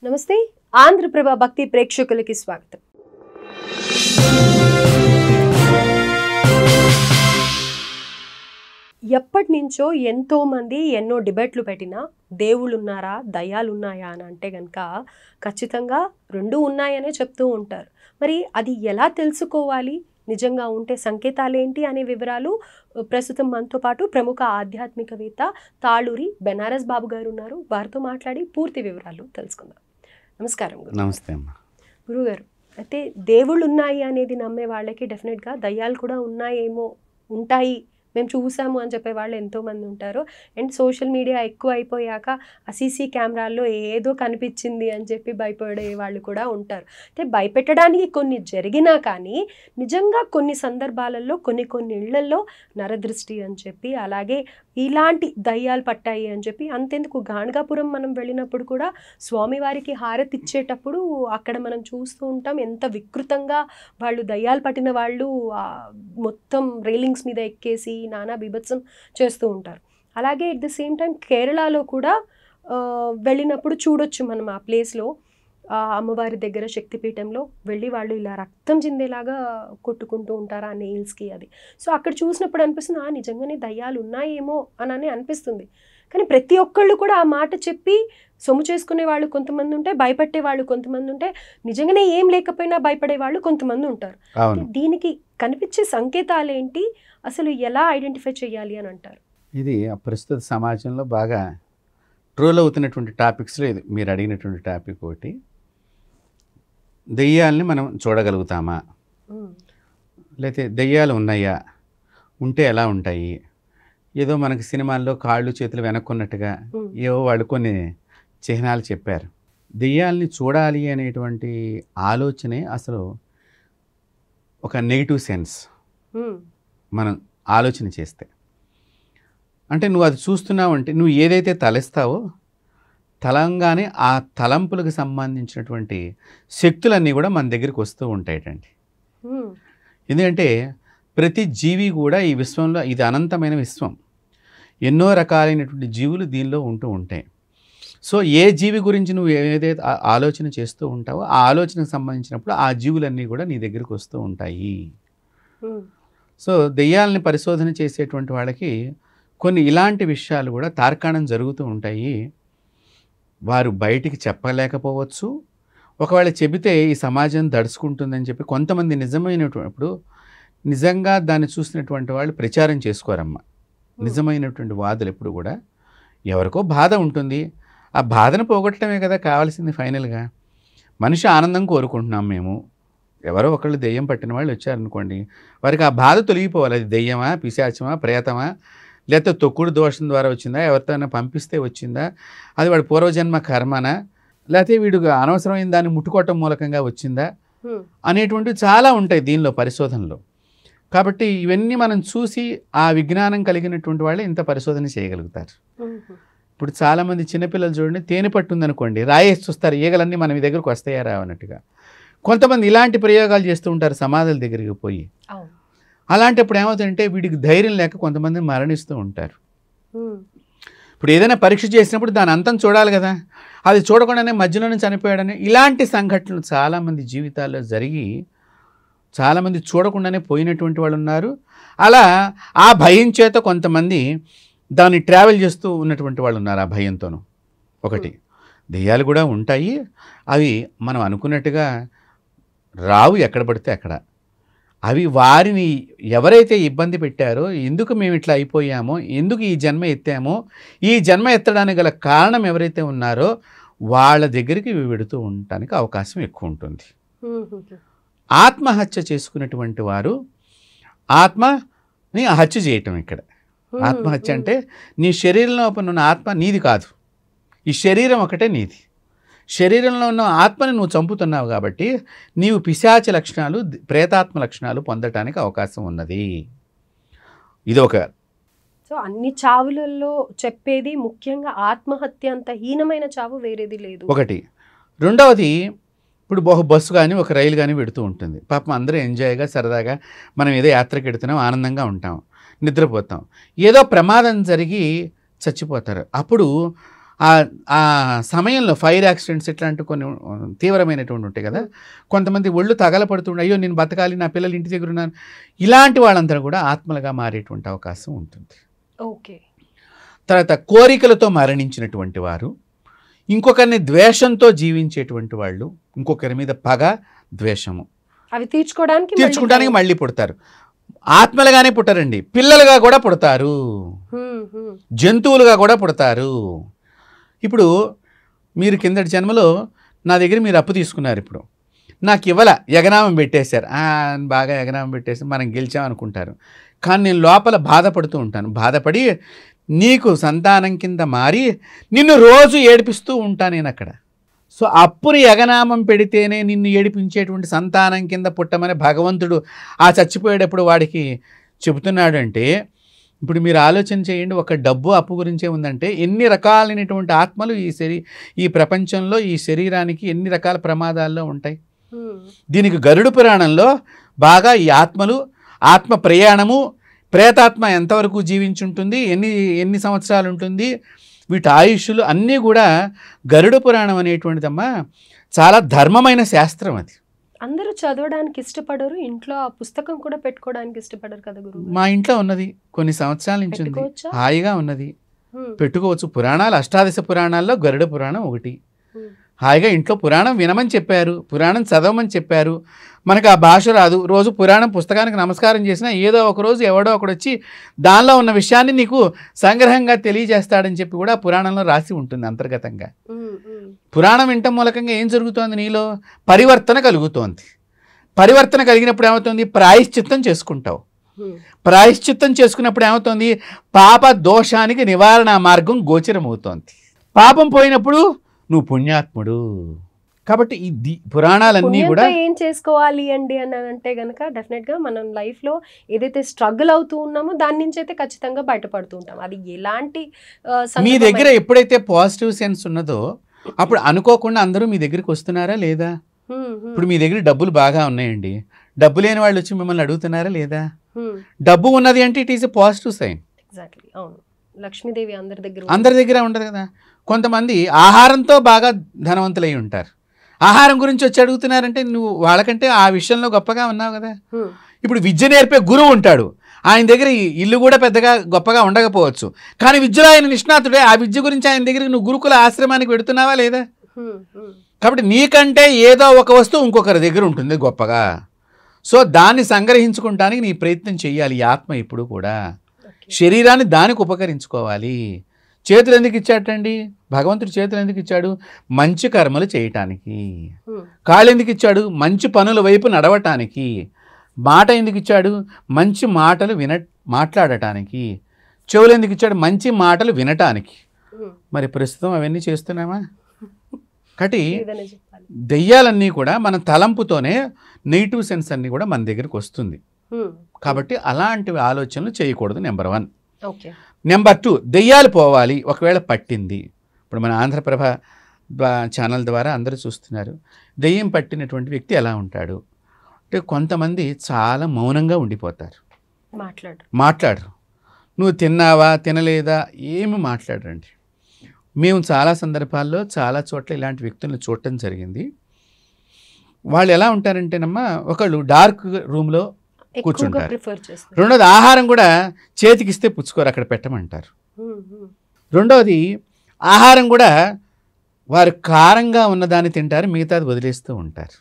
నమస్తే ఆంధ్రప్రభ భక్తి ప్రేక్షకులకి స్వాగతం. ఎప్పటి నుంచో ఎంతో మంది ఎన్నో డిబేట్లు పెట్టినా దేవుళ్ళు ఉన్నారా దయ్యాలు ఉన్నాయా అని అంటే గనక ఖచ్చితంగా రెండు ఉన్నాయనే చెప్తూ ఉంటారు. మరి అది ఎలా తెలుసుకోవాలి, నిజంగా ఉంటే సంకేతాలు ఏంటి అనే వివరాలు ప్రస్తుతం మనతో పాటు ప్రముఖ ఆధ్యాత్మికవేత్త తాళూరి బెనారస్ బాబు గారు ఉన్నారు. వారితో మాట్లాడి పూర్తి వివరాలు తెలుసుకుందాం. నమస్కారం. నమస్తే అమ్మ. గురుగారు, అయితే దేవుళ్ళు ఉన్నాయి అనేది నమ్మే వాళ్ళకి డెఫినెట్గా దయ్యాలు కూడా ఉన్నాయేమో, ఉంటాయి మేము చూసాము అని చెప్పే వాళ్ళు ఎంతోమంది ఉంటారు. అండ్ సోషల్ మీడియా ఎక్కువ అయిపోయాక ఆ సీసీ కెమెరాల్లో ఏదో కనిపించింది అని చెప్పి భయపడే వాళ్ళు కూడా ఉంటారు. అయితే భయపెట్టడానికి కొన్ని జరిగినా కానీ నిజంగా కొన్ని సందర్భాలలో కొన్ని ఇళ్లలో నరదృష్టి అని చెప్పి, అలాగే ఇలాంటి దయ్యాలు పట్టాయి అని చెప్పి, అంతెందుకు గాణగాపురం మనం వెళ్ళినప్పుడు కూడా స్వామివారికి హారతి ఇచ్చేటప్పుడు అక్కడ మనం చూస్తూ ఉంటాం ఎంత వికృతంగా వాళ్ళు దయ్యాలు పట్టిన వాళ్ళు మొత్తం రైలింగ్స్ మీద ఎక్కేసి నానా బీభత్సం చేస్తూ ఉంటారు. అలాగే ఎట్ ద సేమ్ టైం కేరళలో కూడా వెళ్ళినప్పుడు చూడొచ్చు మనం ఆ ప్లేస్లో అమ్మవారి దగ్గర శక్తిపీఠంలో వెళ్ళి వాళ్ళు ఇలా రక్తం చిందేలాగా కొట్టుకుంటూ ఉంటారు ఆ నెయిల్స్కి. అది సో అక్కడ చూసినప్పుడు అనిపిస్తుంది నిజంగానే దయ్యాలు ఉన్నాయేమో అని అనిపిస్తుంది. కానీ ప్రతి ఒక్కళ్ళు కూడా ఆ మాట చెప్పి సొమ్ము చేసుకునే వాళ్ళు కొంతమంది ఉంటే, భయపెట్టే వాళ్ళు కొంతమంది ఉంటే, నిజంగానే ఏం లేకపోయినా భయపడే వాళ్ళు కొంతమంది ఉంటారు. దీనికి కనిపించే సంకేతాలు ఏంటి, అసలు ఎలా ఐడెంటిఫై చేయాలి అని అంటారు? ఇది ప్రస్తుత సమాజంలో బాగా ట్రోల్ అవుతున్నటువంటి టాపిక్స్లో ఇది మీరు అడిగినటువంటి టాపిక్ ఒకటి. దెయ్యాలని మనం చూడగలుగుతామా, లేకపోతే దెయ్యాలు ఉన్నాయా, ఉంటే ఎలా ఉంటాయి, ఏదో మనకి సినిమాల్లో కాళ్ళు చేతులు వెనక్కున్నట్టుగా ఏవో వాళ్ళు కొన్ని చిహ్నాలు చెప్పారు. దెయ్యాలని చూడాలి అనేటువంటి ఆలోచనే అసలు ఒక నెగిటివ్ సెన్స్ మనం ఆలోచన చేస్తే. అంటే నువ్వు అది చూస్తున్నావు అంటే నువ్వు ఏదైతే తలస్తావో తలంగానే ఆ తలంపులకు సంబంధించినటువంటి శక్తులన్నీ కూడా మన దగ్గరికి వస్తూ ఉంటాయటండి. ఎందుకంటే ప్రతి జీవి కూడా ఈ విశ్వంలో, ఇది అనంతమైన విశ్వం, ఎన్నో రకాలైనటువంటి జీవులు దీనిలో ఉంటూ ఉంటాయి. సో ఏ జీవి గురించి నువ్వు ఏదైతే ఆలోచన చేస్తూ ఉంటావో ఆ ఆలోచనకు సంబంధించినప్పుడు ఆ జీవులన్నీ కూడా నీ దగ్గరికి వస్తూ ఉంటాయి. సో దెయ్యాలని పరిశోధన చేసేటువంటి వాళ్ళకి కొన్ని ఇలాంటి విషయాలు కూడా తార్కాణం జరుగుతూ ఉంటాయి. వారు బయటికి చెప్పలేకపోవచ్చు, ఒకవేళ చెబితే ఈ సమాజం దడుచుకుంటుందని చెప్పి కొంతమంది నిజమైనప్పుడు నిజంగా దాన్ని చూసినటువంటి వాళ్ళు ప్రచారం చేసుకోరమ్మ. నిజమైనటువంటి వాదులు ఎప్పుడు కూడా ఎవరికో బాధ ఉంటుంది, ఆ బాధను పోగొట్టడమే కదా కావాల్సింది. ఫైనల్గా మనిషి ఆనందం కోరుకుంటున్నాం మేము. ఎవరో ఒకళ్ళు దెయ్యం పట్టిన వాళ్ళు వచ్చారనుకోండి, వారికి ఆ బాధ తొలగిపోవాలి. అది దెయ్యమా, పిశాచమా, ప్రేతమా, లేకపోతే తొక్కుడు దోషం ద్వారా వచ్చిందా, ఎవరితోనైనా పంపిస్తే వచ్చిందా, అది వాడి పూర్వజన్మ కర్మనా, లేకపోతే వీడు అనవసరమైన దాన్ని ముట్టుకోవటం మూలకంగా వచ్చిందా అనేటువంటివి చాలా ఉంటాయి దీనిలో పరిశోధనలో. కాబట్టి ఇవన్నీ మనం చూసి ఆ విజ్ఞానం కలిగినటువంటి వాళ్ళే ఇంత పరిశోధన చేయగలుగుతారు. ఇప్పుడు చాలామంది చిన్నపిల్లలు చూడండి, తేనె పట్టుందనుకోండి రాయేసి చూస్తారు, ఈగలన్నీ మన దగ్గరకు వస్తాయా రావన్నట్టుగా. కొంతమంది ఇలాంటి ప్రయోగాలు చేస్తూ ఉంటారు సమాధుల దగ్గరికి పోయి. అలాంటప్పుడు ఏమవుతుందంటే వీడికి ధైర్యం లేక కొంతమంది మరణిస్తూ ఉంటారు. ఇప్పుడు ఏదైనా పరీక్ష చేసినప్పుడు దాని అంతం చూడాలి కదా, అది చూడకుండానే మధ్యలోనే చనిపోయాడని ఇలాంటి సంఘటనలు చాలామంది జీవితాల్లో జరిగి చాలామంది చూడకుండానే పోయినటువంటి వాళ్ళు ఉన్నారు. అలా ఆ భయం చేత కొంతమంది దాన్ని ట్రావెల్ చేస్తూ ఉన్నటువంటి వాళ్ళు ఉన్నారు. ఆ భయంతోనూ ఒకటి దెయ్యాలు కూడా ఉంటాయి, అవి మనం అనుకున్నట్టుగా రావు ఎక్కడ పడితే అక్కడ. అవి వారిని ఎవరైతే ఇబ్బంది పెట్టారో, ఎందుకు మేము ఇట్లా అయిపోయామో, ఎందుకు ఈ జన్మ ఎత్తామో, ఈ జన్మ ఎత్తడానికి గల కారణం ఎవరైతే ఉన్నారో వాళ్ళ దగ్గరికి ఇవి వెడుతూ ఉండటానికి అవకాశం ఎక్కువ ఉంటుంది. ఆత్మహత్య చేసుకున్నటువంటి వారు ఆత్మని హత్య చేయటం. ఇక్కడ ఆత్మహత్య అంటే నీ శరీరంలో ఉన్న ఆత్మ నీది కాదు, ఈ శరీరం ఒకటే నీది. శరీరంలో ఉన్న ఆత్మని నువ్వు చంపుతున్నావు కాబట్టి నీవు పిశాచ లక్షణాలు, ప్రేతాత్మ లక్షణాలు పొందటానికి అవకాశం ఉన్నది. ఇది ఒక. సో అన్ని చావులలో చెప్పేది ముఖ్యంగా ఆత్మహత్య అంత హీనమైన చావు వేరేది లేదు ఒకటి. రెండవది, ఇప్పుడు బస్సు కానీ ఒక రైలు కానీ పెడుతూ ఉంటుంది, పాపం అందరూ ఎంజాయ్గా సరదాగా మనం ఏదో యాత్రకి వెడుతున్నాం, ఆనందంగా ఉంటాం, నిద్రపోతాం, ఏదో ప్రమాదం జరిగి చచ్చిపోతారు. అప్పుడు ఆ సమయంలో ఫైర్ యాక్సిడెంట్స్ ఇట్లాంటి కొన్ని తీవ్రమైనటువంటి ఉంటాయి కదా, కొంతమంది ఒళ్ళు తగలపడుతుండే, అయ్యో నేను బతకాలి, నా పిల్లలు ఇంటి దగ్గర ఉన్నాను, ఇలాంటి వాళ్ళందరూ కూడా ఆత్మలుగా మారేటువంటి అవకాశం ఉంటుంది. ఓకే. తర్వాత కోరికలతో మరణించినటువంటి వారు, ఇంకొకరిని ద్వేషంతో జీవించేటువంటి వాళ్ళు, ఇంకొకరి మీద పగ, ద్వేషము అవి తీర్చుకోవడానికి మళ్ళీ పుడతారు. ఆత్మలుగానే పుట్టరండి, పిల్లలుగా కూడా పుడతారు, జంతువులుగా కూడా పుడతారు. ఇప్పుడు మీరు కిందటి జన్మలో నా దగ్గర మీరు అప్పు తీసుకున్నారు, ఇప్పుడు నాకు ఇవ్వాల, ఎగనామం పెట్టేశారు, బాగా ఎగనామం పెట్టేసి మనం గెలిచామనుకుంటారు. కానీ నేను లోపల బాధపడుతూ ఉంటాను, బాధపడి నీకు సంతానం కింద మారి నిన్ను రోజు ఏడిపిస్తూ ఉంటాను నేను అక్కడ. సో అప్పుని ఎగనామం పెడితేనే నిన్ను ఏడిపించేటువంటి సంతానం కింద పుట్టమని భగవంతుడు ఆ చచ్చిపోయేటప్పుడు వాడికి చెబుతున్నాడు. అంటే ఇప్పుడు మీరు ఆలోచన చేయండి, ఒక డబ్బు అప్పు గురించే ఉందంటే ఎన్ని రకాలైనటువంటి ఆత్మలు ఈ ప్రపంచంలో ఈ శరీరానికి ఎన్ని రకాల ప్రమాదాల్లో ఉంటాయి. దీనికి గరుడ పురాణంలో బాగా ఈ ఆత్మలు, ఆత్మ ప్రయాణము, ప్రేతాత్మ ఎంతవరకు జీవించుంటుంది, ఎన్ని సంవత్సరాలు ఉంటుంది, వీటి ఆయుష్లు అన్నీ కూడా గరుడ పురాణం అనేటువంటిదమ్మా చాలా ధర్మమైన శాస్త్రం. అది అందరూ చదవడానికి ఇష్టపడరు, ఇంట్లో ఆ పుస్తకం కూడా పెట్టుకోవడానికి ఇష్టపడరు కదా గురువు. మా ఇంట్లో ఉన్నది, కొన్ని సంవత్సరాల నుంచి ఉంది, హాయిగా ఉన్నది, పెట్టుకోవచ్చు. పురాణాలు, అష్టాదశ పురాణాల్లో గరుడ పురాణం ఒకటి. హాయిగా ఇంట్లో పురాణం వినమని చెప్పారు, పురాణం చదవమని చెప్పారు. మనకు ఆ భాష రాదు, రోజు పురాణం పుస్తకానికి నమస్కారం చేసినా ఏదో ఒక రోజు ఎవడో ఒకడు వచ్చి దానిలో ఉన్న విషయాన్ని నీకు సంగ్రహంగా తెలియజేస్తాడని చెప్పి కూడా పురాణంలో రాసి ఉంటుంది అంతర్గతంగా. పురాణం వినటం మూలకంగా ఏం జరుగుతోంది, నీలో పరివర్తన కలుగుతోంది. పరివర్తన కలిగినప్పుడు ఏమవుతుంది, ప్రాయశ్చిత్తం చేసుకుంటావు. ప్రాయశ్చిత్తం చేసుకున్నప్పుడు ఏమవుతుంది, పాప దోషానికి నివారణ మార్గం గోచరమవుతోంది. పాపం పోయినప్పుడు నువ్వు పుణ్యాత్ముడు. కాబట్టి ఈ పురాణాలన్నీ కూడా ఏం చేసుకోవాలి అండి అని అంటే గనక డెఫినెట్గా మనం లైఫ్లో ఏదైతే స్ట్రగుల్ అవుతూ ఉన్నామో దాని నుంచి అయితే ఖచ్చితంగా బయటపడుతూ ఉంటాం. అది ఎలాంటి మీ దగ్గర ఎప్పుడైతే పాజిటివ్ సెన్స్ ఉన్నదో అప్పుడు అనుకోకుండా అందరూ మీ దగ్గరికి వస్తున్నారా లేదా? ఇప్పుడు మీ దగ్గర డబ్బులు బాగా ఉన్నాయండి, డబ్బు లేని వాళ్ళు వచ్చి మిమ్మల్ని అడుగుతున్నారా లేదా? డబ్బు ఉన్నది అంటే it is a positive sign. Exactly, అవును. లక్ష్మీదేవి అందరి దగ్గర ఉండదు కదా. కొంతమంది ఆహారంతో బాగా ధనవంతులై ఉంటారు, ఆహారం గురించి వచ్చి అడుగుతున్నారంటే నువ్వు వాళ్ళకంటే ఆ విషయంలో గొప్పగా ఉన్నావు కదా. ఇప్పుడు విద్య నేర్పే గురువు ఉంటాడు, ఆయన దగ్గర ఇల్లు కూడా పెద్దగా గొప్పగా ఉండకపోవచ్చు, కానీ విద్యలో ఆయన నిష్ణాతుడే. ఆ విద్య గురించి ఆయన దగ్గర నువ్వు గురుకుల ఆశ్రమానికి పెడుతున్నావా లేదా? కాబట్టి నీకంటే ఏదో ఒక వస్తువు ఇంకొకరి దగ్గర ఉంటుంది గొప్పగా. సో దాన్ని సంగ్రహించుకోవడానికి నీ ప్రయత్నం చేయాలి. ఈ ఆత్మ ఇప్పుడు కూడా శరీరాన్ని దానికి ఉపకరించుకోవాలి. చేతులు ఎందుకు ఇచ్చాటండి భగవంతుడు? చేతులు ఎందుకు ఇచ్చాడు? మంచి కర్మలు చేయటానికి. కాళ్ళు ఎందుకు ఇచ్చాడు? మంచి పనుల వైపు నడవటానికి. మాట ఎందుకు ఇచ్చాడు? మంచి మాటలు మాట్లాడటానికి. చెవులు ఎందుకు ఇచ్చాడు? మంచి మాటలు వినటానికి. మరి ప్రస్తుతం అవన్నీ చేస్తున్నామా? కాబట్టి దెయ్యాలన్నీ కూడా మన తలంపుతోనే నెగిటివ్ సెన్స్ అన్నీ కూడా మన దగ్గరికి వస్తుంది. కాబట్టి అలాంటివి ఆలోచనలు చేయకూడదు, నెంబర్ 1. నెంబర్ 2, దెయ్యాలు పోవాలి. ఒకవేళ పట్టింది, ఇప్పుడు మన ఆంధ్రప్రభ ఛానల్ ద్వారా అందరూ చూస్తున్నారు, దెయ్యం పట్టినటువంటి వ్యక్తి ఎలా ఉంటాడు అంటే కొంతమంది చాలా మౌనంగా ఉండిపోతారు, మాట్లాడరు. నువ్వు తిన్నావా తినలేదా ఏమి మాట్లాడరండి. మేము చాలా సందర్భాల్లో చాలా చోట్ల ఇలాంటి వ్యక్తులను చూడటం జరిగింది. వాళ్ళు ఎలా ఉంటారంటేనమ్మా, ఒకళ్ళు డార్క్ రూమ్లో కూర్చుంటారు. రెండోది ఆహారం కూడా చేతికిస్తే పుచ్చుకోరు, అక్కడ పెట్టమంటారు. రెండోది ఆహారం కూడా వారు కారంగా ఉన్నదాన్ని తింటారు, మిగతాది వదిలేస్తూ ఉంటారు.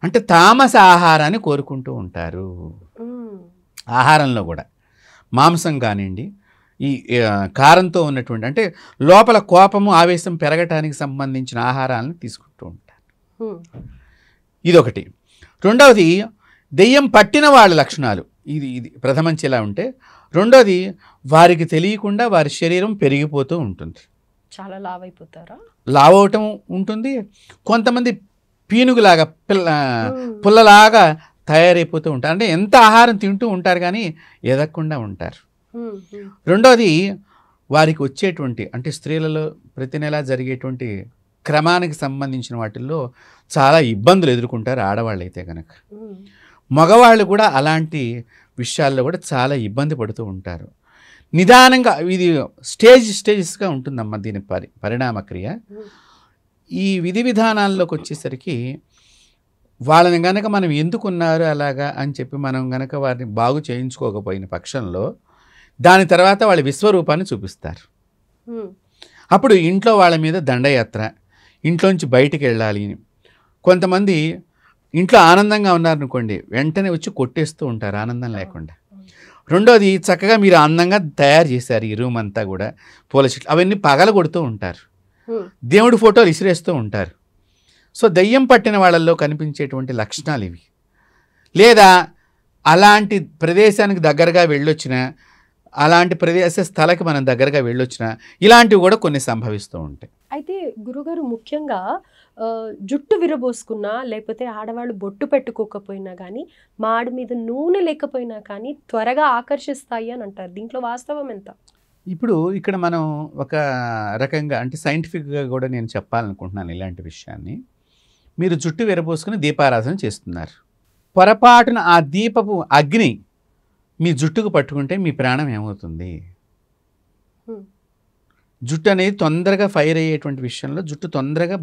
అంటే తామస ఆహారాన్ని కోరుకుంటూ ఉంటారు. ఆహారంలో కూడా మాంసం కానివ్వండి, ఈ కారంతో ఉన్నటువంటి అంటే లోపల కోపము ఆవేశం పెరగటానికి సంబంధించిన ఆహారాలను తీసుకుంటూ ఉంటారు. ఇదొకటి. రెండవది దెయ్యం పట్టిన వాళ్ళ లక్షణాలు ఇది ప్రథమంచి ఎలా ఉంటే, రెండోది వారికి తెలియకుండా వారి శరీరం పెరిగిపోతూ ఉంటుంది, చాలా లావైపోతారా, లావవటం ఉంటుంది. కొంతమంది పీనుగులాగా పుల్లలాగా తయారైపోతూ ఉంటారు, అంటే ఎంత ఆహారం తింటూ ఉంటారు కానీ ఎదగకుండా ఉంటారు. రెండోది వారికి వచ్చేటువంటి అంటే స్త్రీలలో ప్రతి నెలా జరిగేటువంటి క్రమానికి సంబంధించిన వాటిల్లో చాలా ఇబ్బందులు ఎదుర్కొంటారు ఆడవాళ్ళు అయితే కనుక. మగవాళ్ళు కూడా అలాంటి విషయాల్లో కూడా చాలా ఇబ్బంది పడుతూ ఉంటారు. నిదానంగా ఇది స్టేజెస్గా ఉంటుందమ్మా దీని పరిణామక్రియ. ఈ విధి విధానాల్లోకి వచ్చేసరికి వాళ్ళని గనక మనం ఎందుకున్నారు అలాగా అని చెప్పి మనం గనక వారిని బాగు చేయించుకోకపోయిన పక్షంలో దాని తర్వాత వాళ్ళ విశ్వరూపాన్ని చూపిస్తారు. అప్పుడు ఇంట్లో వాళ్ళ మీద దండయాత్ర, ఇంట్లోంచి బయటికి వెళ్ళాలి. కొంతమంది ఇంట్లో ఆనందంగా ఉన్నారనుకోండి, వెంటనే వచ్చి కొట్టేస్తూ ఉంటారు ఆనందం లేకుండా. రెండోది, చక్కగా మీరు అందంగా తయారు చేశారు ఈ రూమ్ అంతా కూడా, పూల చెట్లు అవన్నీ పగలగొడుతూ ఉంటారు, దేవుడి ఫోటోలు ఇసిరేస్తూ ఉంటారు. సో దయ్యం పట్టిన వాళ్ళల్లో కనిపించేటువంటి లక్షణాలు ఇవి. లేదా అలాంటి ప్రదేశానికి దగ్గరగా వెళ్ళొచ్చిన, అలాంటి ప్రదేశ స్థలకి మనం దగ్గరగా వెళ్ళొచ్చిన, ఇలాంటివి కూడా కొన్ని సంభవిస్తూ ఉంటాయి. అయితే గురుగారు ముఖ్యంగా జుట్టు విరబోసుకున్నా లేకపోతే ఆడవాళ్ళు బొట్టు పెట్టుకోకపోయినా కానీ మాడి మీద నూనె లేకపోయినా కానీ త్వరగా ఆకర్షిస్తాయి అని అంటారు. దీంట్లో వాస్తవం ఎంత? ఇప్పుడు ఇక్కడ మనం ఒక రకంగా అంటే సైంటిఫిక్గా కూడా నేను చెప్పాలనుకుంటున్నాను ఇలాంటి విషయాన్ని. మీరు జుట్టు విరబోసుకుని దీపారాధన చేస్తున్నారు, పొరపాటున ఆ దీపపు అగ్ని మీ జుట్టుకు పట్టుకుంటే మీ ప్రాణం ఏమవుతుంది? జుట్టు అనేది తొందరగా ఫైర్ అయ్యేటువంటి విషయంలో జుట్టు తొందరగా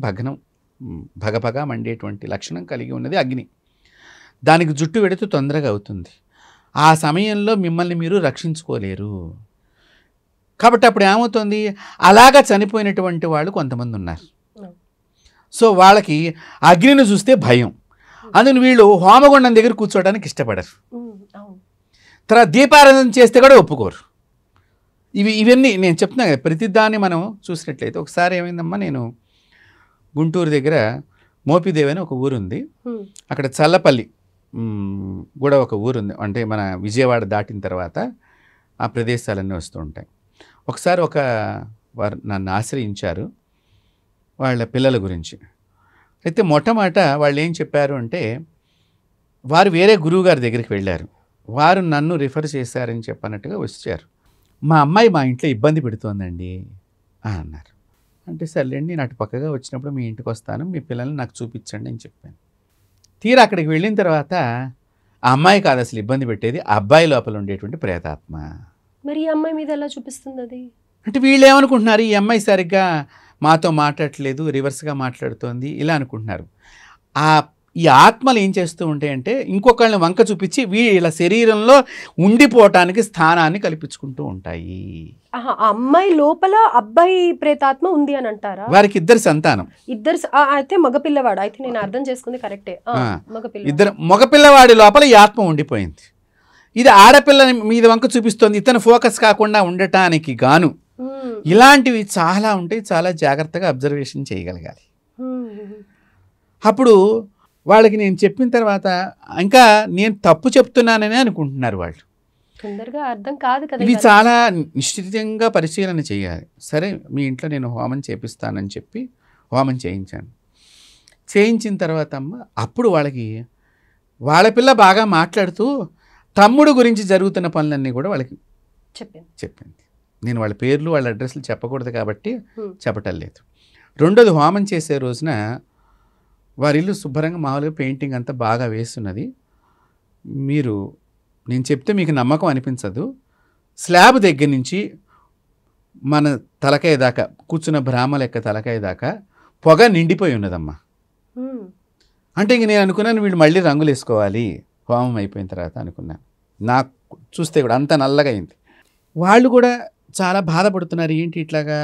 భగభగా మండేటువంటి లక్షణం కలిగి ఉన్నది అగ్ని. దానికి జుట్టు వెడితే తొందరగా అవుతుంది. ఆ సమయంలో మిమ్మల్ని మీరు రక్షించుకోలేరు. కాబట్టి అప్పుడు ఏమవుతుంది, అలాగా చనిపోయినటువంటి వాళ్ళు కొంతమంది ఉన్నారు. సో వాళ్ళకి అగ్నిని చూస్తే భయం, అందుకని వీళ్ళు హోమగుండం దగ్గర కూర్చోవడానికి ఇష్టపడరు, తర్వాత దీపారాధన చేస్తే కూడా ఒప్పుకోరు. ఇవన్నీ నేను చెప్తున్నా కదా, ప్రతిదాన్ని మనం చూసినట్లయితే. ఒకసారి ఏమైందమ్మా, నేను గుంటూరు దగ్గర మోపిదేవి అని ఒక ఊరుంది, అక్కడ చల్లపల్లి కూడా ఒక ఊరుంది, అంటే మన విజయవాడ దాటిన తర్వాత ఆ ప్రదేశాలన్నీ వస్తూ ఉంటాయి. ఒకసారి వారు నన్ను ఆశ్రయించారు వాళ్ళ పిల్లల గురించి. అయితే మొట్టమొదట వాళ్ళు ఏం చెప్పారు అంటే, వారు వేరే గురువుగారి దగ్గరికి వెళ్ళారు, వారు నన్ను రిఫర్ చేశారని చెప్పన్నట్టుగా వచ్చారు. మా అమ్మాయి మా ఇంట్లో ఇబ్బంది పెడుతోందండి అన్నారు. అంటే సర్లేండి, నేను అటు పక్కగా వచ్చినప్పుడు మీ ఇంటికి వస్తాను, మీ పిల్లల్ని నాకు చూపించండి అని చెప్పాను. తీరా అక్కడికి వెళ్ళిన తర్వాత ఆ అమ్మాయి కాదు అసలు ఇబ్బంది పెట్టేది, ఆ అబ్బాయి లోపల ఉండేటువంటి ప్రేతాత్మ. మరి ఈ అమ్మాయి మీద ఎలా చూపిస్తుంది అది? అంటే వీళ్ళు ఏమనుకుంటున్నారు, ఈ అమ్మాయి సరిగ్గా మాతో మాట్లాడట్లేదు, రివర్స్గా మాట్లాడుతోంది ఇలా అనుకుంటున్నారు. ఈ ఆత్మలు ఏం చేస్తూ ఉంటాయంటే ఇంకొకళ్ళని వంక చూపించి వీళ్ళ శరీరంలో ఉండిపోవటానికి స్థానాన్ని కల్పించుకుంటూ ఉంటాయి. అమ్మాయి లోపల అబ్బాయి ప్రేతాత్మ ఉంది అని అంటారా? వారికి ఇద్దరు సంతానం. అయితే మగపిల్లవాడు, అయితే నేను అర్థం చేసుకుంది కరెక్టే. మగపిల్లవాడి లోపల ఈ ఆత్మ ఉండిపోయింది. ఇది ఆడపిల్ల మీద వంక చూపిస్తోంది, ఇతను ఫోకస్ కాకుండా ఉండటానికి గాను. ఇలాంటివి చాలా ఉంటాయి, చాలా జాగ్రత్తగా అబ్జర్వేషన్ చేయగలగాలి. అప్పుడు వాళ్ళకి నేను చెప్పిన తర్వాత ఇంకా నేను తప్పు చెప్తున్నానని అనుకుంటున్నారు వాళ్ళు. తొందరగా అర్థం కాదు కదా. ఇవి చాలా నిశ్చితంగా పరిశీలన చేయాలి. సరే మీ ఇంట్లో నేను హోమం చేపిస్తానని చెప్పి హోమం చేయించాను. చేయించిన తర్వాత అప్పుడు వాళ్ళకి వాళ్ళ పిల్ల బాగా మాట్లాడుతూ తమ్ముడు గురించి జరుగుతున్న పనులన్నీ కూడా వాళ్ళకి చెప్పింది. నేను వాళ్ళ పేర్లు వాళ్ళ అడ్రస్లు చెప్పకూడదు కాబట్టి చెప్పటం లేదు. రెండోది, హోమం చేసే రోజున వారి ఇల్లు శుభ్రంగా మామూలుగా పెయింటింగ్ అంతా బాగా వేస్తున్నది. నేను చెప్తే మీకు నమ్మకం అనిపించదు, స్లాబ్ దగ్గర నుంచి మన తలకాయ దాకా, కూర్చున్న బ్రాహ్మ లెక్క తలకాయ దాకా పొగ నిండిపోయి ఉన్నదమ్మా. అంటే ఇంక నేను అనుకున్నాను వీళ్ళు మళ్ళీ రంగులు వేసుకోవాలి హోమం అయిపోయిన తర్వాత అనుకున్నాను. నాకు చూస్తే కూడా అంత నల్లగా అయింది. వాళ్ళు కూడా చాలా బాధపడుతున్నారు, ఏంటి ఇట్లాగా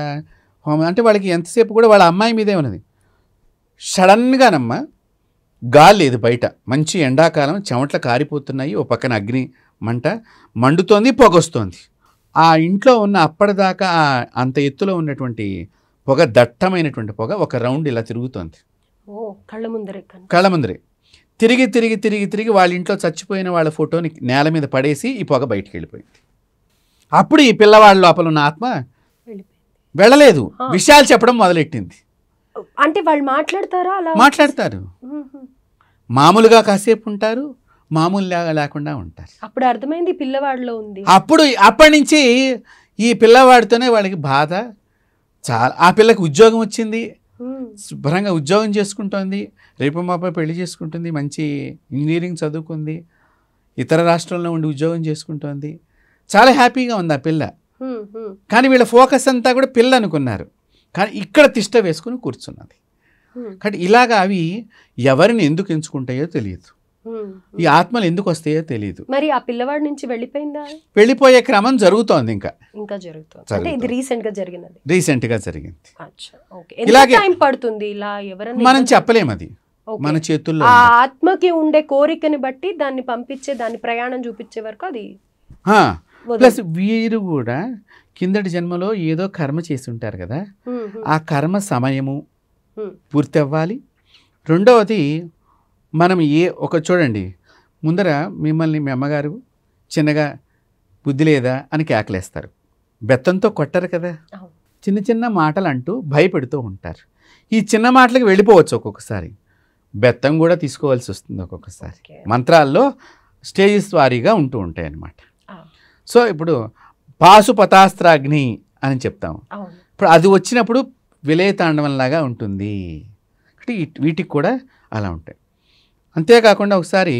హోమం అంటే. వాళ్ళకి ఎంతసేపు కూడా వాళ్ళ అమ్మాయి మీదే ఉన్నది. సడన్గానమ్మా గాలి లేదు బయట, మంచి ఎండాకాలం, చెమట్లు కారిపోతున్నాయి, ఓ పక్కన అగ్ని మంట మండుతోంది, పొగొస్తోంది. ఆ ఇంట్లో ఉన్న అప్పటిదాకా అంత ఎత్తులో ఉన్నటువంటి పొగ, దట్టమైనటువంటి పొగ ఒక రౌండ్ ఇలా తిరుగుతోంది కళ్ళ ముందరే. తిరిగి తిరిగి తిరిగి తిరిగి వాళ్ళ ఇంట్లో చచ్చిపోయిన వాళ్ళ ఫోటోని నేల మీద పడేసి ఈ పొగ బయటికి వెళ్ళిపోయింది. అప్పుడు ఈ పిల్లవాళ్ళ లోపల ఉన్న ఆత్మ వెళ్ళలేదు, విషయాలు చెప్పడం మొదలెట్టింది. అంటే వాళ్ళు మాట్లాడతారా? అలా మాట్లాడతారు, మామూలుగా కాసేపు ఉంటారు, మామూలుగా లేకుండా ఉంటారు. అప్పుడు అర్థమైంది పిల్లవాడిలో ఉంది. అప్పటి నుంచి ఈ పిల్లవాడితోనే వాళ్ళకి బాధ చాలా. ఆ పిల్లకి ఉద్యోగం వచ్చింది, శుభ్రంగా ఉద్యోగం చేసుకుంటోంది, రేపు మాపై పెళ్లి చేసుకుంటుంది, మంచి ఇంజనీరింగ్ చదువుకుంది, ఇతర రాష్ట్రంలో ఉండి ఉద్యోగం చేసుకుంటోంది, చాలా హ్యాపీగా ఉంది ఆ పిల్ల. కానీ వీళ్ళ ఫోకస్ అంతా కూడా పిల్ల అనుకున్నారు, కానీ ఇక్కడ తిష్ట వేసుకుని కూర్చున్నది. కాబట్టి ఇలాగా అవి ఎవరిని ఎందుకు ఎంచుకుంటాయో తెలియదు, ఈ ఆత్మలు ఎందుకు వస్తాయో తెలియదు. మరి ఆ పిల్లవాడి నుంచి వెళ్ళిపోయిందా? వెళ్ళిపోయే క్రమం జరుగుతోంది, ఇంకా జరుగుతుంది. అంటే ఇది రీసెంట్ గా జరిగింది. ఇలాగే టైం పడుతుంది ఇలా ఎవరైనా మనం చెప్పలేము, అది మన చేతుల్లో. ఆ ఆత్మకి ఉండే కోరికని బట్టి దాన్ని పంపించే, దాన్ని ప్రయాణం చూపించే వరకు అది. ప్లస్ వీరు కూడా కిందటి జన్మలో ఏదో కర్మ చేసి ఉంటారు కదా, ఆ కర్మ సమయము పూర్తి అవ్వాలి. రెండవది మనం చూడండి, ముందర మిమ్మల్ని మీ అమ్మగారు చిన్నగా బుద్ధి లేదా అని కేకలేస్తారు, బెత్తంతో కొట్టరు కదా, చిన్న చిన్న మాటలు అంటూ భయపెడుతూ ఉంటారు. ఈ చిన్న మాటలకు వెళ్ళిపోవచ్చు, ఒక్కొక్కసారి బెత్తం కూడా తీసుకోవాల్సి వస్తుంది, ఒక్కొక్కసారి మంత్రాల్లో స్టేజెస్ వారీగా ఉంటూ ఉంటాయి అన్నమాట. సో ఇప్పుడు పాశుపతాస్త్రాగ్ని అని చెప్తాము, ఇప్పుడు అది వచ్చినప్పుడు విలయతాండవంలాగా ఉంటుంది. వీటికి కూడా అలా ఉంటాయి. అంతేకాకుండా ఒకసారి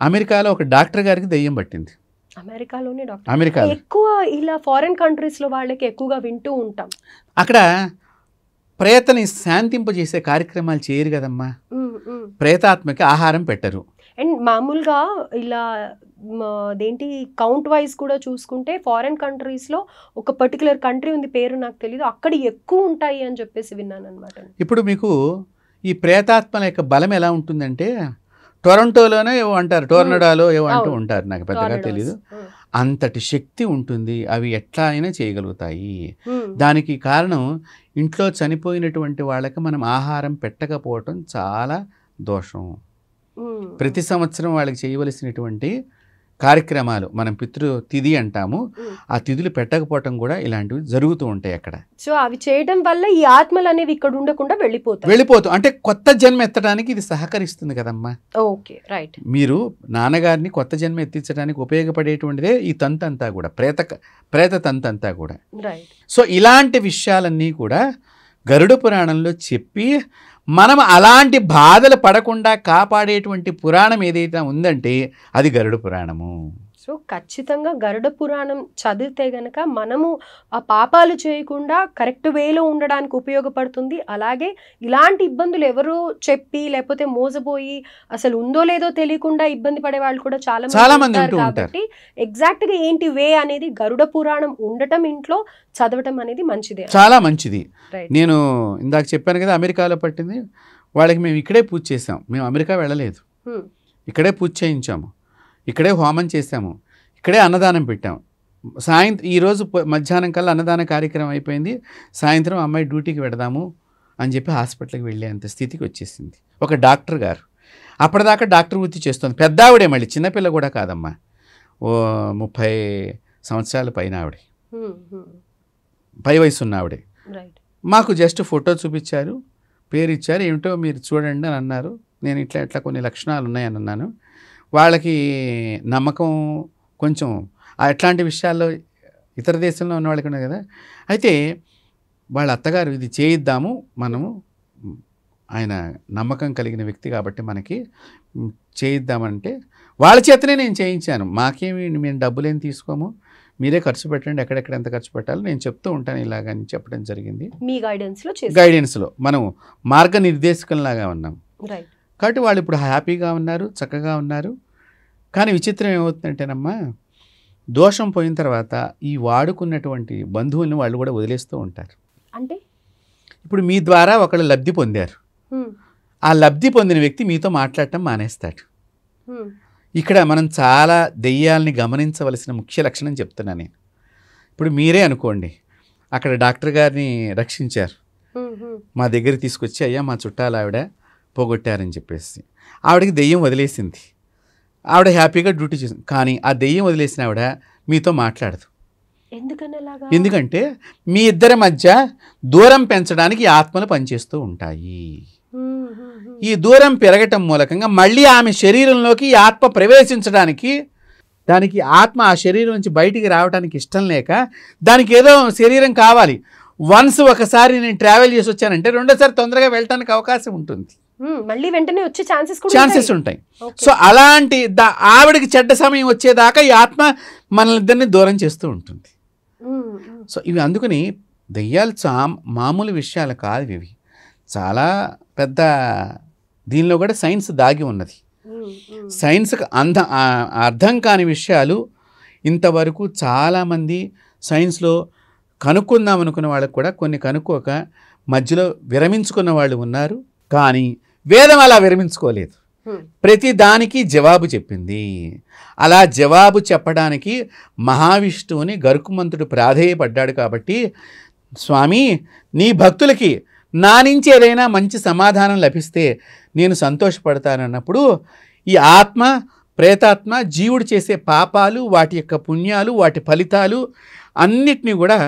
అమెరికాలో ఒక డాక్టర్ గారికి దెయ్యం పట్టింది. అమెరికాలో ఎక్కువ ఇలా ఫారెన్ కంట్రీస్ లో వాళ్ళకి ఎక్కువగా వింటూ ఉంటాం. అక్కడ ప్రేతని శాంతింపజేసే కార్యక్రమాలు చేయరు కదమ్మా, ప్రేతాత్మకి ఆహారం పెట్టరు. అండ్ మామూలుగా ఇలా అదేంటి కౌంట్ వైజ్ కూడా చూసుకుంటే ఫారెన్ కంట్రీస్లో ఒక పర్టికులర్ కంట్రీ ఉంది, పేరు నాకు తెలియదు, అక్కడ ఎక్కువ ఉంటాయి అని చెప్పేసి విన్నాను అనమాట. ఇప్పుడు మీకు ఈ ప్రేతాత్మల యొక్క బలం ఎలా ఉంటుందంటే, టొరంటోలోనే ఏవో అంటారు, టోర్నడాలో ఏవో అంటూ ఉంటారు, నాకు పెద్దగా తెలీదు, అంతటి శక్తి ఉంటుంది, అవి ఎట్లా అయినా చేయగలుగుతాయి. దానికి కారణం ఇంట్లో చనిపోయినటువంటి వాళ్ళకి మనం ఆహారం పెట్టకపోవటం చాలా దోషం. ప్రతి సంవత్సరం వాళ్ళకి చేయవలసినటువంటి కార్యక్రమాలు మనం పితృ తిథి అంటాము, ఆ తిథులు పెట్టకపోవటం కూడా ఇలాంటివి జరుగుతూ ఉంటాయి అక్కడ. సో అవి చేయడం వల్ల ఈ ఆత్మలు అనేవి ఇక్కడ ఉండకుండా వెళ్ళిపోతూ అంటే కొత్త జన్మ ఎత్తడానికి ఇది సహకరిస్తుంది కదమ్మా. Okay, right. మీరు నాన్నగారిని కొత్త జన్మ ఎత్తించడానికి ఉపయోగపడేటువంటిదే ఈ తంతు అంతా కూడా, ప్రేత తంతు అంతా కూడా. సో ఇలాంటి విషయాలన్నీ కూడా గరుడ పురాణంలో చెప్పి మనం అలాంటి బాధలు పడకుండా కాపాడేటువంటి పురాణం ఏదైతే ఉందంటే అది గరుడ పురాణము. సో ఖచ్చితంగా గరుడ పురాణం చదివితే గనక మనము ఆ పాపాలు చేయకుండా కరెక్ట్ వేలో ఉండడానికి ఉపయోగపడుతుంది. అలాగే ఇలాంటి ఇబ్బందులు ఎవరు చెప్పి లేకపోతే మోసపోయి అసలు ఉందో లేదో తెలియకుండా ఇబ్బంది పడే వాళ్ళు కూడా చాలా మంది ఉంటారు. కాబట్టి ఎగ్జాక్ట్ గా ఏంటి వే అనేది గరుడ పురాణం ఉండటం ఇంట్లో చదవటం అనేది మంచిదే, చాలా మంచిది. నేను ఇందాక చెప్పాను కదా అమెరికాలో పట్టింది, వాళ్ళకి మేము ఇక్కడే పూజ చేసాం, మేము అమెరికా వెళ్ళలేదు, ఇక్కడే పూజ చేయించాము, ఇక్కడే హోమం చేసాము, ఇక్కడే అన్నదానం పెట్టాము. ఈరోజు మధ్యాహ్నం కల్లా అన్నదాన కార్యక్రమం అయిపోయింది, సాయంత్రం అమ్మాయి డ్యూటీకి పెడదాము అని చెప్పి హాస్పిటల్కి వెళ్ళేంత స్థితికి వచ్చేసింది ఒక డాక్టర్ గారు. అప్పటిదాకా డాక్టర్ వృత్తి చేస్తుంది, పెద్ద ఆవిడే, మళ్ళీ చిన్నపిల్ల కూడా కాదమ్మా, ఓ 30 సంవత్సరాల పైన ఆవిడ, పై వయసు ఉన్న ఆవిడే. మాకు జస్ట్ ఫోటో చూపించారు, పేరు ఇచ్చారు, ఏమిటో మీరు చూడండి అని అన్నారు. నేను ఇట్లా కొన్ని లక్షణాలు ఉన్నాయని అన్నాను. వాళ్ళకి నమ్మకం కొంచెం అట్లాంటి విషయాల్లో ఇతర దేశంలో ఉన్న వాళ్ళకి ఉన్నాయి కదా. అయితే వాళ్ళ అత్తగారు ఇది చేయిద్దాము మనము, ఆయన నమ్మకం కలిగిన వ్యక్తి కాబట్టి మనకి చేయిద్దామంటే వాళ్ళ చేతనే నేను చేయించాను. మాకేమి మేము డబ్బులేం తీసుకోము, మీరే ఖర్చు పెట్టండి, ఎక్కడెక్కడ ఎంత ఖర్చు పెట్టాలో నేను చెప్తూ ఉంటాను ఇలాగని చెప్పడం జరిగింది. మీ గైడెన్స్లో మనం మార్గనిర్దేశకంలాగా ఉన్నాం కాబట్టి వాళ్ళు ఇప్పుడు హ్యాపీగా ఉన్నారు, చక్కగా ఉన్నారు. కానీ విచిత్రం ఏమవుతుందంటేనమ్మా, దోషం పోయిన తర్వాత ఈ వాడుకున్నటువంటి బంధువులను వాళ్ళు కూడా వదిలేస్తూ ఉంటారు. అంటే ఇప్పుడు మీ ద్వారా ఒకళ్ళు లబ్ధి పొందారు, ఆ లబ్ధి పొందిన వ్యక్తి మీతో మాట్లాడటం మానేస్తాడు. ఇక్కడ మనం చాలా దెయ్యాలని గమనించవలసిన ముఖ్య లక్షణం చెప్తున్నా నేను. ఇప్పుడు మీరే అనుకోండి, అక్కడ డాక్టర్ గారిని రక్షించారు, మా దగ్గరికి తీసుకొచ్చి అయ్యా మా చుట్టాలు ఆవిడ పోగొట్టారని చెప్పేసి ఆవిడకి దెయ్యం వదిలేసింది, ఆవిడ హ్యాపీగా డ్యూటీ చేసింది. కానీ ఆ దెయ్యం వదిలేసిన ఆవిడ మీతో మాట్లాడదు. ఎందుకంటే మీ ఇద్దరి మధ్య దూరం పెంచడానికి ఆత్మలు పనిచేస్తూ ఉంటాయి. ఈ దూరం పెరగటం మూలకంగా మళ్ళీ ఆమె శరీరంలోకి ఈ ఆత్మ ప్రవేశించడానికి, దానికి ఆత్మ ఆ శరీరం నుంచి బయటికి రావడానికి ఇష్టం లేక దానికి ఏదో శరీరం కావాలి. వన్స్ ఒకసారి నేను ట్రావెల్ చేసి వచ్చానంటే రెండోసారి తొందరగా వెళ్ళటానికి అవకాశం ఉంటుంది, మళ్ళీ వెంటనే వచ్చే ఛాన్సెస్ ఉంటాయి. సో అలాంటి ఆవిడకి చెడ్డ సమయం వచ్చేదాకా ఈ ఆత్మ మనల్ని ఇద్దరిని దూరం చేస్తూ ఉంటుంది. సో ఇవి అందుకని దెయ్యాలు మామూలు విషయాలు కాదు ఇవి, చాలా పెద్ద, దీనిలో కూడా సైన్స్ దాగి ఉన్నది. సైన్స్కి అర్థం కాని విషయాలు ఇంతవరకు చాలామంది సైన్స్లో కనుక్కుందాం అనుకున్న వాళ్ళకు కూడా కొన్ని కనుక్కోక మధ్యలో విరమించుకున్న వాళ్ళు ఉన్నారు. కానీ వేదం అలా విరమించుకోలేదు, ప్రతి దానికి జవాబు చెప్పింది. అలా జవాబు చెప్పడానికి మహావిష్ణువుని గరుకుమంతుడు ప్రాధేయపడ్డాడు. కాబట్టి స్వామి, నీ భక్తులకి నా నుంచి ఏదైనా మంచి సమాధానం లభిస్తే నేను సంతోషపడతానన్నప్పుడు ఈ ఆత్మ, ప్రేతాత్మ, జీవుడు చేసే పాపాలు, వాటి యొక్క పుణ్యాలు, వాటి ఫలితాలు అన్నిటినీ కూడా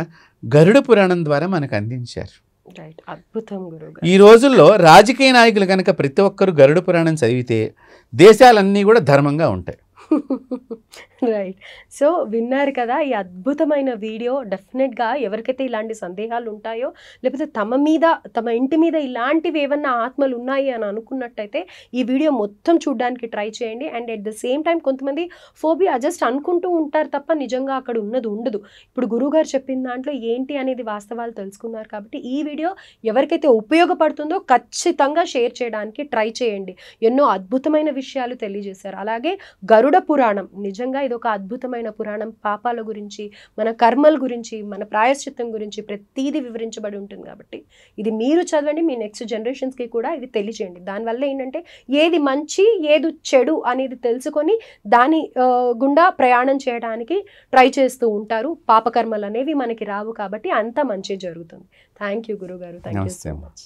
గరుడ పురాణం ద్వారా మనకు అందించారు. అద్భుతం గురువు. ఈ రోజుల్లో రాజకీయ నాయకులు కనుక ప్రతి ఒక్కరు గరుడ పురాణం చదివితే దేశాలన్నీ కూడా ధర్మంగా ఉంటాయి. రైట్. సో విన్నారు కదా, ఈ అద్భుతమైన వీడియో. డెఫినెట్గా ఎవరికైతే ఇలాంటి సందేహాలు ఉంటాయో, లేకపోతే తమ మీద, తమ ఇంటి మీద ఇలాంటివి ఏమన్నా ఆత్మలు ఉన్నాయి అని అనుకున్నట్టయితే ఈ వీడియో మొత్తం చూడడానికి ట్రై చేయండి. And at the same time కొంతమంది ఫోబియా జస్ట్ అనుకుంటూ ఉంటారు తప్ప నిజంగా అక్కడ ఉన్నది ఉండదు. ఇప్పుడు గురువుగారు చెప్పిన దాంట్లో ఏంటి అనేది వాస్తవాలు తెలుసుకున్నారు. కాబట్టి ఈ వీడియో ఎవరికైతే ఉపయోగపడుతుందో ఖచ్చితంగా షేర్ చేయడానికి ట్రై చేయండి. ఎన్నో అద్భుతమైన విషయాలు తెలియజేశారు. అలాగే గరుడ పురాణం నిజంగా ఇది ఒక అద్భుతమైన పురాణం. పాపాల గురించి, మన కర్మల గురించి, మన ప్రాయశ్చిత్తం గురించి ప్రతిదీ వివరించబడి ఉంటుంది. కాబట్టి ఇది మీరు చదవండి, మీ నెక్స్ట్ జనరేషన్స్కి కూడా ఇది తెలియజేయండి. దానివల్ల ఏంటంటే ఏది మంచి ఏది చెడు అనేది తెలుసుకొని దాని గుండా ప్రయాణం చేయడానికి ట్రై చేస్తూ ఉంటారు. పాపకర్మలు అనేవి మనకి రావు. కాబట్టి అంతా మంచి జరుగుతుంది. థ్యాంక్ యూ గురుగారు. Thank you so much.